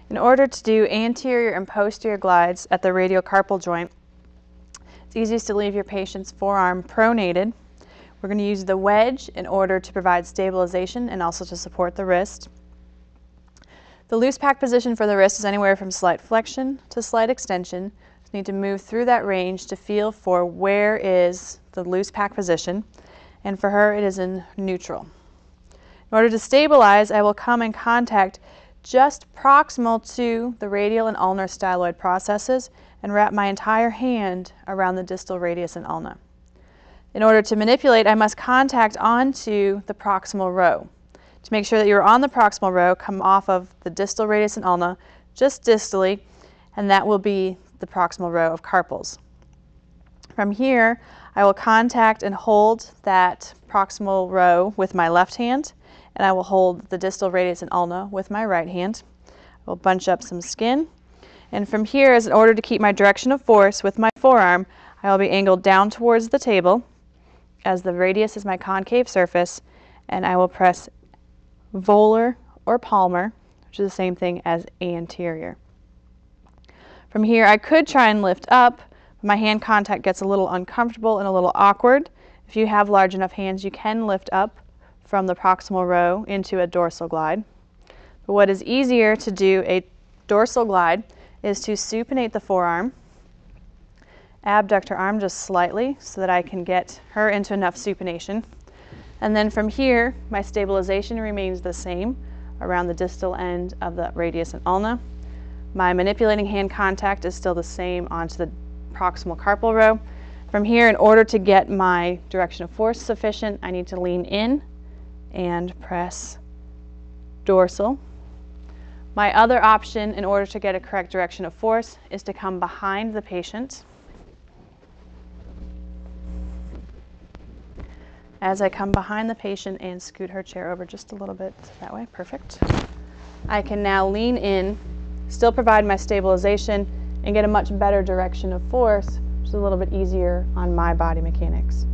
In order to do anterior and posterior glides at the radiocarpal joint, it's easiest to leave your patient's forearm pronated. We're going to use the wedge in order to provide stabilization and also to support the wrist. The loose pack position for the wrist is anywhere from slight flexion to slight extension. You need to move through that range to feel for where is the loose pack position, and for her it is in neutral. In order to stabilize, I will come in contact just proximal to the radial and ulnar styloid processes and wrap my entire hand around the distal radius and ulna. In order to manipulate, I must contact onto the proximal row. To make sure that you're on the proximal row, come off of the distal radius and ulna, just distally, and that will be the proximal row of carpals. From here, I will contact and hold that proximal row with my left hand, and I will hold the distal radius and ulna with my right hand. I will bunch up some skin, and from here, in order to keep my direction of force with my forearm, I will be angled down towards the table, as the radius is my concave surface, and I will press volar or palmar, which is the same thing as anterior. From here, I could try and lift up, but my hand contact gets a little uncomfortable and a little awkward. If you have large enough hands, you can lift up from the proximal row into a dorsal glide. But what is easier to do a dorsal glide is to supinate the forearm, abduct her arm just slightly so that I can get her into enough supination. And then from here, my stabilization remains the same around the distal end of the radius and ulna. My manipulating hand contact is still the same onto the proximal carpal row. From here, in order to get my direction of force sufficient, I need to lean in and press dorsal. My other option, in order to get a correct direction of force, is to come behind the patient. As I come behind the patient and scoot her chair over just a little bit that way, perfect. I can now lean in, still provide my stabilization, and get a much better direction of force, which is a little bit easier on my body mechanics.